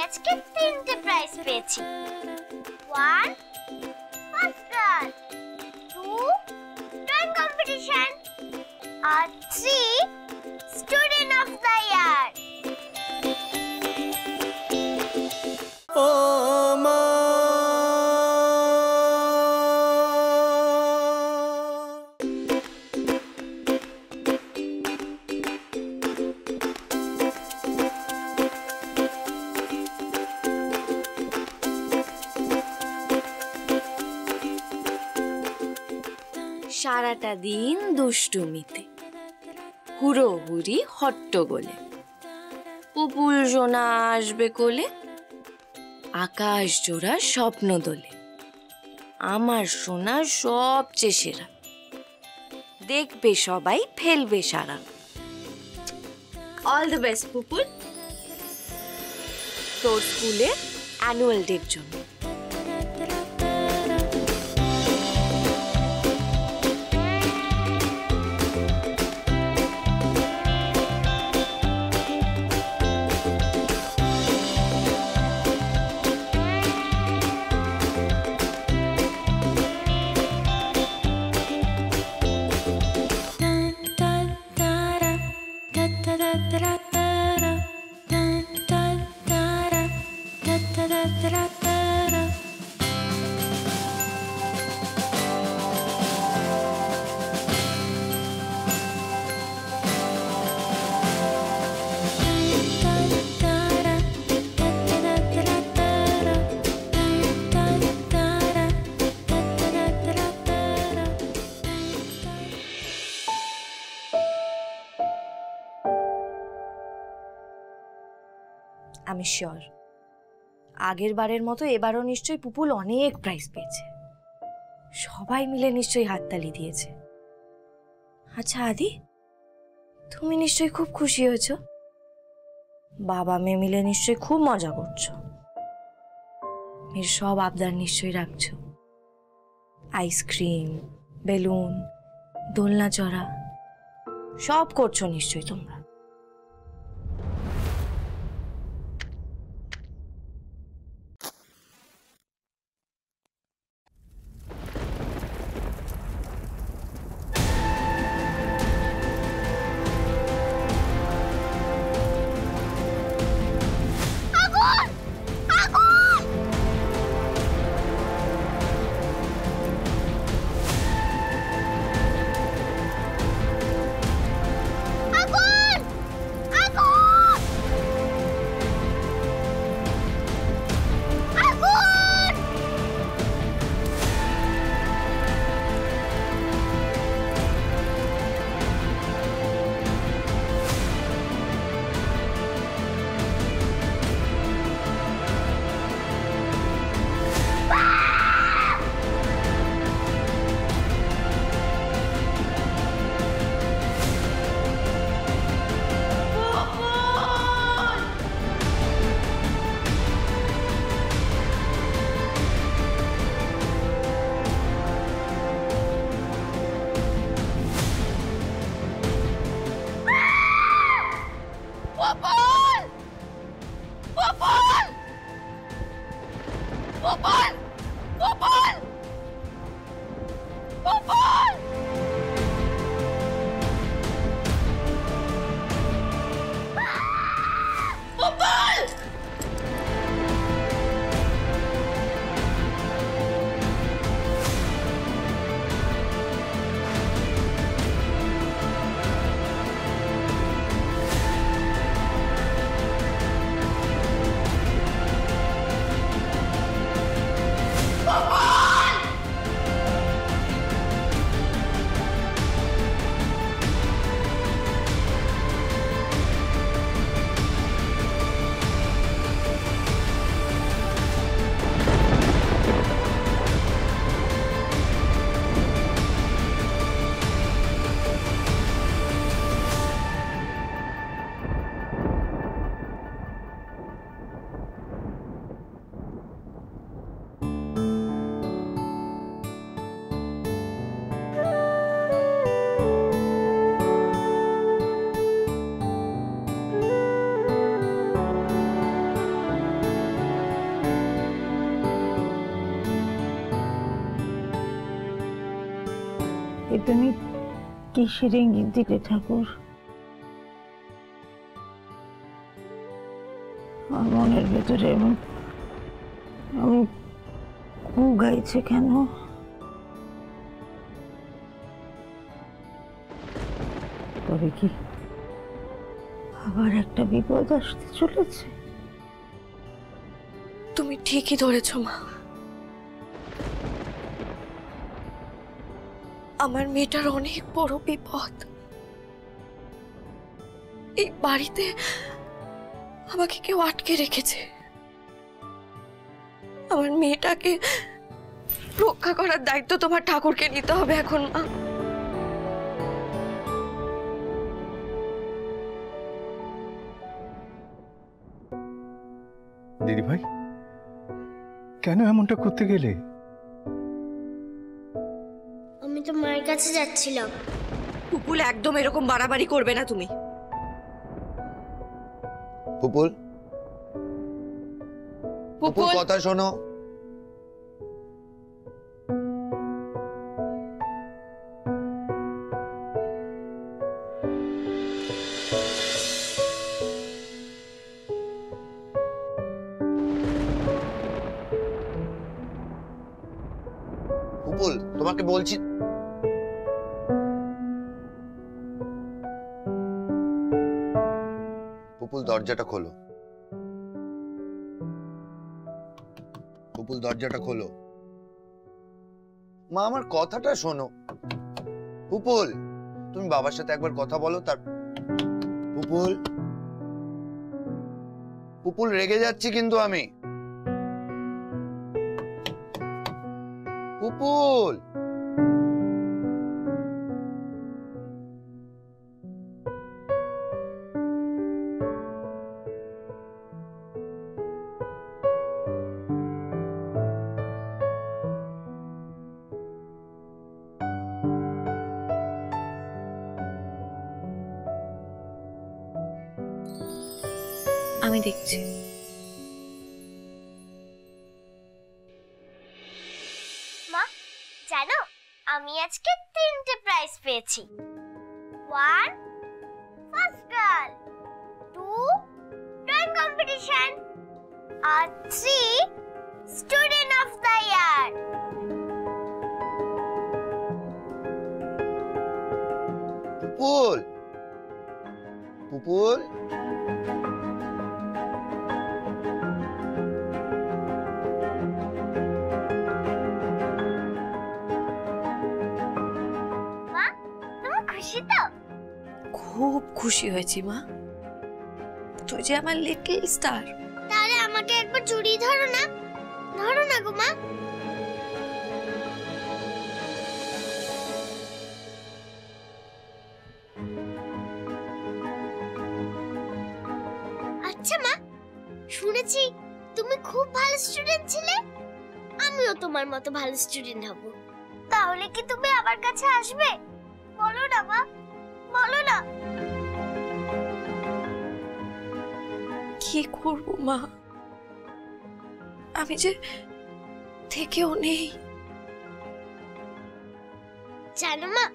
আজকে 3টে প্রাইজ পেয়েছি। 1 ফার্স্ট ক্লাস, 2 ড্রয়িং কম্পিটিশন, আর 3 স্টুডেন্ট অফ দ্য ইয়ার। ও মা, সারাটা দিন দুষ্টুমিতে, হুড়োহুড়ি হট্টগোলে, পুপুল সোনা আসবে কোলে, আকাশ জোড়া স্বপ্ন দোলে, আমার সোনা সবচেয়ে সেরা, দেখবে সবাই ফেলবে সারা। অল দ্য বেস্ট পুপুল, তোর স্কুলে অ্যানুয়াল ডের জন্য। আমি শিওর আগের বারের মতো এবারও নিশ্চয়ই পুপুল অনেক প্রাইজ পেয়েছে। সবাই মিলে নিশ্চয়ই হাততালি দিয়েছে। আচ্ছা আদি, তুমি নিশ্চয়ই খুব খুশি হয়েছো। বাবা মেয়ে মিলে নিশ্চয়ই খুব মজা করছো। মেয়ের সব আবদার নিশ্চয়ই রাখছো। আইসক্রিম, বেলুন, দোলনা চড়া সব করছো নিশ্চয়ই তোমরা। আগুন! তুমি কিসের ইঙ্গিত দিলে ঠাকুর? আমার মনের ভেতরে এমন কু গাইছে কেন? তবে কি আবার একটা বিপদ আসতে চলেছে? তুমি ঠিকই ধরেছ মা। আমার মেয়েটার অনেক বড় বিপদ। এই বাড়িতে আমাকে কেউ আটকে রেখেছে। আমার মেয়েটাকে রক্ষা করার দায়িত্ব তোমার ঠাকুরকে নিতে হবে এখন মা। দিদি ভাই, কেন এমনটা করতে গেলে? আমি তো মায়ের কাছে যাচ্ছিলাম। পুপুল, একদম এরকম বাড়াবাড়ি করবে না তুমি। পুপুল, পুপুল কথা শোনো। পুপুল, তোমাকে বলছি পুপুল দরজাটা খোলো। পুপুল দরজাটা খোলো। মা, আমার কথাটা শোনো। পুপুল, তুমি বাবার সাথে একবার কথা বলো। তার পুপুল, পুপুল রেগে যাচ্ছি কিন্তু আমি। পুপুল, আমি দেখছি। মা, জানো আমি আজকে 3টে প্রাইজ পেয়েছি। 1 ফার্স্ট গার্ল, 2 ড্রয়িং কম্পিটিশন, আর 3 student of the year. Pupul, Pupul, মা, তুমি খুশি তো? খুব খুশি হয়েছি মা। তুই যে আমার লিটল স্টার। তাহলে আমাকে একবার জড়িয়ে ধরো না। ধরো না গো মা। আচ্ছা মা, শুনেছি তুমি খুব ভালো স্টুডেন্ট ছিলে। আমিও তোমার মতো ভালো স্টুডেন্ট হব। তাহলে কি তুমি আমার কাছে আসবে? বলো না মা, বলো না। কি করব মা, আমি যে থেকেও নেই। জানো মা,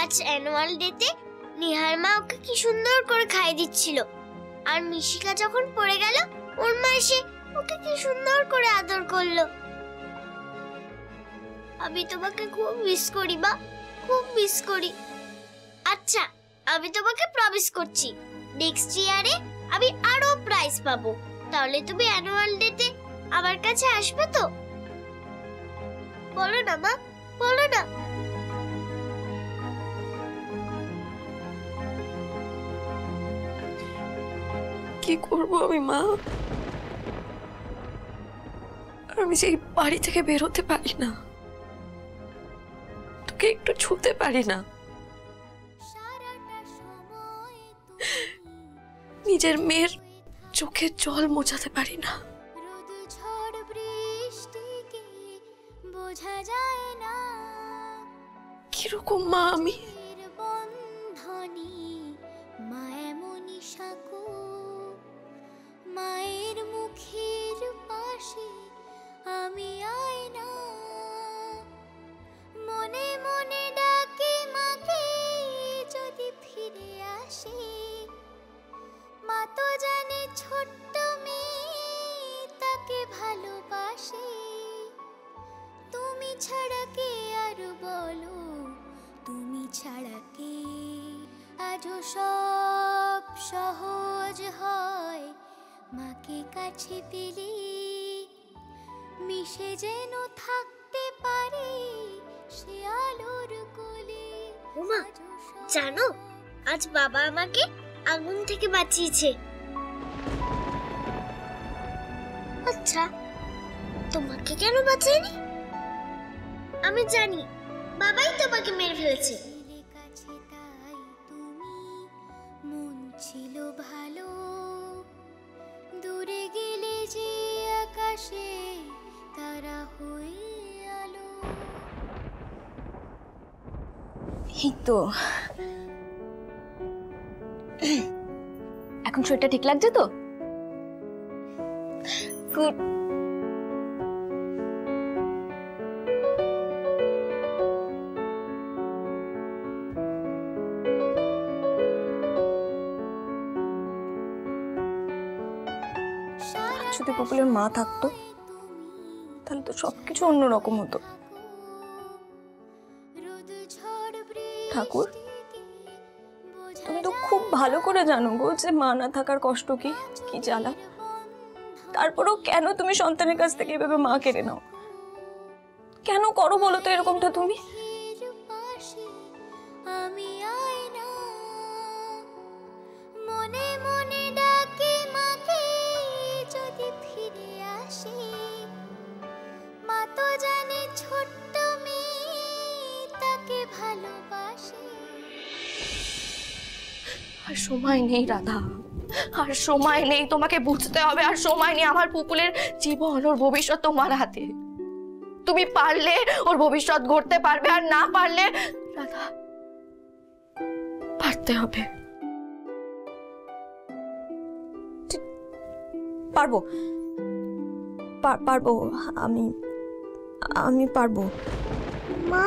আজ অ্যানুয়াল ডেতে নিহার মা ওকে কি সুন্দর করে খাইয়ে দিচ্ছিল। আর মিশিকা যখন পড়ে গেল, ওর মা এসে ওকে কি সুন্দর করে আদর করলো। আমি তোমাকে খুব মিস করি মা, খুব মিস করি। আচ্ছা, আমি তোমাকে প্রমিস করছি নেক্সট ইয়ারে আমি আরো প্রাইজ পাবো। তাহলে তুমি অ্যানুয়াল ডেতে আমার কাছে আসবে তো? বলো না মা, বলো না। কি করব আমি মা? আমি সেই বাড়ি থেকে বের হতে পারি না, তোকে একটু ছুতে পারি না, নিজের মেয়ের চোখের জল মোছাতে পারি না। কিরকম মা আমি? মায়ের মুখের পাশে আমি আয়না, মনে মনে ডাকি মা আজও সব সহজ হয় মাকে কাছে পেলে, মিশে যেন থাকতে পারে সে আলোর কোলে। ওমা, জানো আজ বাবা আমাকে আগুন থেকে বাঁচিয়েছে। আচ্ছা, তোমাকে কেন বাঁচায়নি? আমি জানি বাবাই তোমাকে মেরে ফেলেছে। কাছে তাই তুমি, মন ছিল ভালো, দূরে গেলে যে আকাশে তারা হয়ে আলো। এই তো এখন শরীরটা ঠিক লাগছে তো? গুড। যদি পুপুলের মা থাকতো তাহলে তো সবকিছু অন্যরকম হতো। ঠাকুর, তুমি তো খুব ভালো করে জানো গো যে মা না থাকার কষ্ট কি, কি জ্বালা। তারপরেও কেন তুমি সন্তানের কাছ থেকে এভাবে মা কেড়ে নাও? কেন করো বলো তো এরকমটা তুমি? আমি আয়না, মনে মনে ডাকি মাকে যদি ফিরে আসে। মা তো জানে ছোট্ট মেয়ে তাকে ভালোবাসে। আর সময় নেই রাধা, আর সময় নেই, তোমাকে বুঝতে হবে। আর সময় নেই, আমার পুপুলের জীবন, ওর ভবিষ্যৎ তোমার হাতে। তুমি পারলে ওর ভবিষ্যৎ গড়তে পারবে, আর না পারলে রাধা পারতে হবে। পারবো, পারবো, আমি পারবো। মা,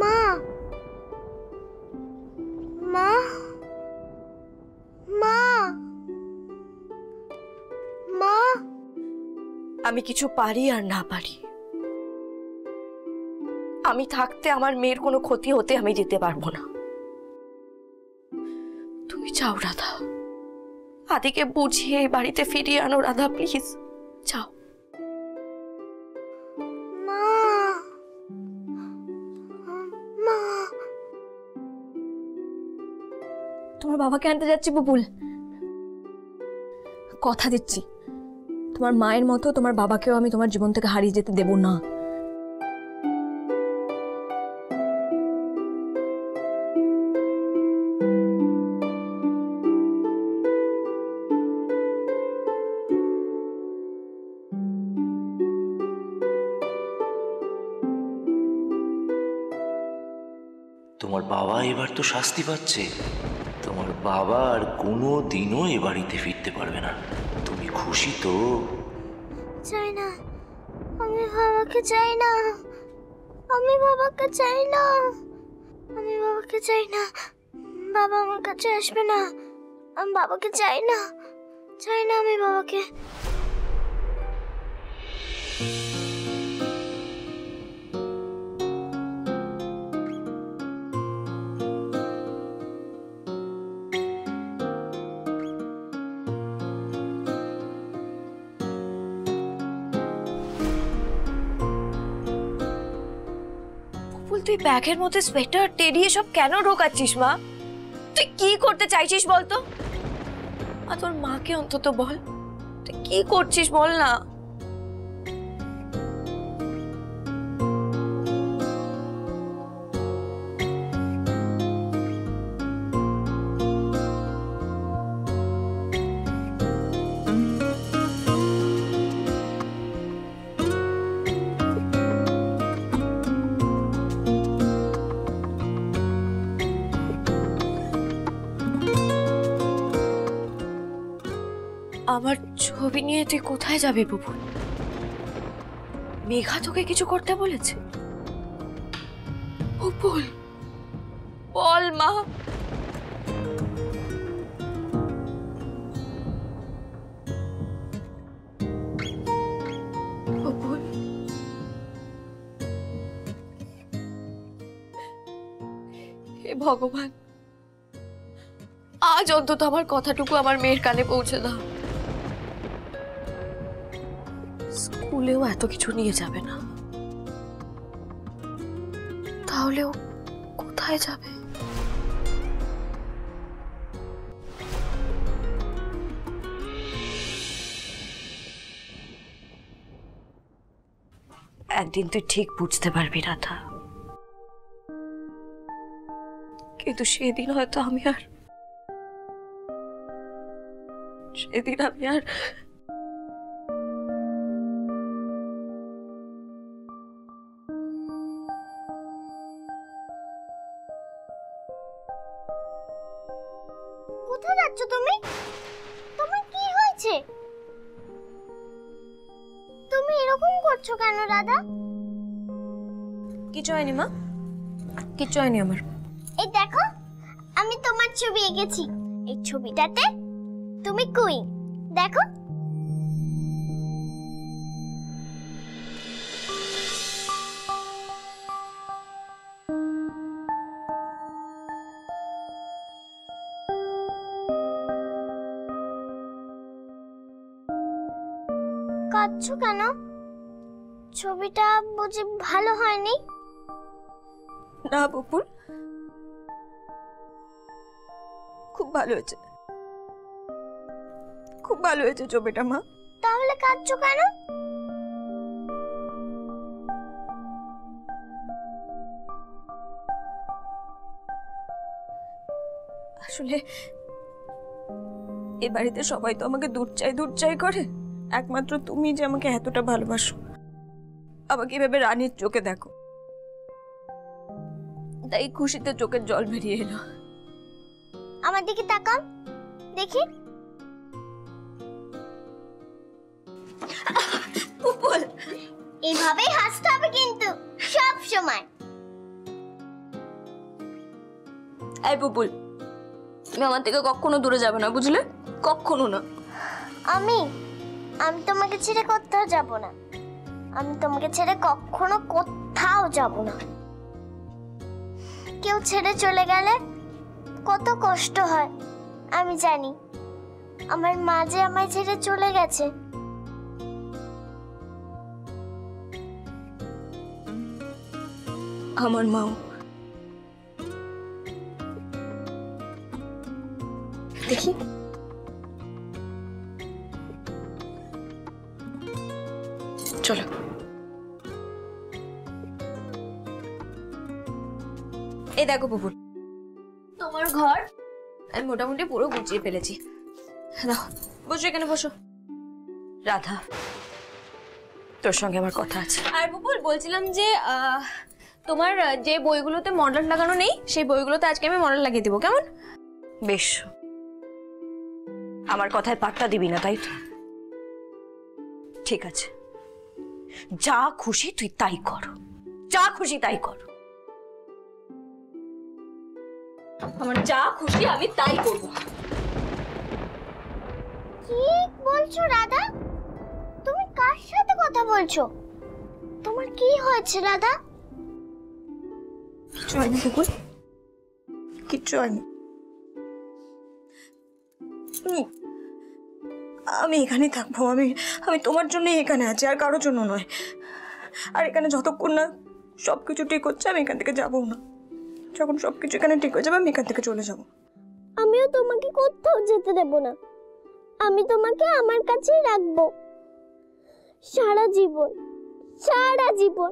মা, মা, মা, মা। আমি কিছু পারি আর না পারি, আমি থাকতে আমার মেয়ের কোনো ক্ষতি হতে আমি যেতে পারবো না। তুমি চাও রাধা, আদিকে বুঝিয়ে বাড়িতে ফিরিয়ে আনো রাধা, প্লিজ যাও। মা, মা। তোমার বাবাকে আনতে যাচ্ছি পুপুল, কথা দিচ্ছি তোমার মায়ের মতো তোমার বাবাকেও আমি তোমার জীবন থেকে হারিয়ে যেতে দেব না। তোমার বাবা এবার তো শাস্তি পাচ্ছে। তোমার বাবা আর কোনো দিনও এ বাড়িতে ফিরতে পারবে না। তুমি খুশি তো? চাই না, আমি বাবাকে চাই না, আমি বাবাকে চাই না, আমি বাবাকে চাই না। বাবা আমার কাছে আসবে না, আমি বাবাকে চাই না, চাই না আমি বাবাকে। তুই ব্যাগের মধ্যে সোয়েটার টেডি সব কেন ঢোকাচ্ছিস মা? তুই কি করতে চাইছিস বলতো? আর তোর মাকে অন্তত বল, তুই কি করছিস বল না। আমার ছবি নিয়ে তুই কোথায় যাবি বুবুল? মেঘা তোকে কিছু করতে বলেছে? বুবুল বল মা। বুবুল হে ভগবান, আজ অন্তত আমার কথাটুকু আমার মেয়ের কানে পৌঁছে দাও। স্কুলেও এত কিছু নিয়ে যাবে না, তাহলে ও কোথায় যাবে? একদিন তুই ঠিক বুঝতে পারবি রাধা, কিন্তু সেদিন হয়তো আমি আর কোথায় যাচ্ছ তুমি? তোমার কি হয়েছে? তুমি এরকম করছো কেন রাধা? কিছু হয়নি মা, কিছু হয়নি আমার। এই দেখো, আমি তোমার ছবি এঁকেছি। এই ছবিটাতে তুমি কুইন, দেখো। কাঁদছো কেন? ছবিটা বুঝি ভালো হয়নি? না বকুল, খুব ভালো হয়েছে, খুব ভালো হয়েছে ছবিটা মা। তাহলে কাঁদছো কেন? আসলে এ বাড়িতে সবাই তো আমাকে দূর চাই করে, একমাত্র তুমি যে আমাকে এতটা ভালোবাসো, আমাকে এভাবে রানীর চোখে দেখো, তাই খুশিতে চোখের জল বেরিয়ে এলো। আমার দিকে তাকাও, দেখি। পুপুল, এইভাবেই হাসতে হবে কিন্তু সব সময়। এই পুপুল, তুমি আমার থেকে কখনো দূরে যাবে না, বুঝলে? কখনো না। আমি তোমাকে ছেড়ে কোথাও যাব না। আমি তোমাকে ছেড়ে কখনো কোথাও যাব না। কেউ ছেড়ে চলে গেলে কত কষ্ট হয় আমি জানি। আমার মা যে আমায় ছেড়ে চলে গেছে, আমার মাও। দেখি, চলো। এই দেখো পুপুল, তোমার ঘর আমি মোটামুটি পুরো গুছিয়ে ফেলেছি। দাও, বসো, এখানে বসো। রাধা, তোর সঙ্গে আমার কথা আছে। আর পুপুল, বলছিলাম যে তোমার যে বইগুলোতে মডেল লাগানো নেই, সেই বইগুলোতে আজকে আমি মডেল লাগিয়ে দিব, কেমন? বেশ, আমার কথায় পাত্তা দিবি না তাই তো? ঠিক আছে, যা খুশি তুই তাই কর, যা খুশি তাই কর। আমার যা খুশি আমি তাই করব। কি বলছো রাধা? তুমি কার সাথে কথা বলছো? তোমার কি হয়েছে রাধা? কিচ্ছু হয়নি পুপুল, কিচ্ছু হয়নি। আমি এখানেই থাকবো। আমি তোমার জন্যই এখানে আছি, আর কারোর জন্য নয়। আর এখানে যতক্ষণ না সবকিছু ঠিক হচ্ছে, আমি এখান থেকে যাবো না। যখন সবকিছু এখানে ঠিক হয়ে যাবে, আমি এখান থেকে চলে যাব। আমিও তোমাকে কোথাও যেতে দেব না। আমি তোমাকে আমার কাছেই রাখবো সারা জীবন, সারা জীবন।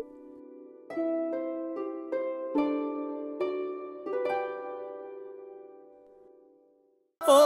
ও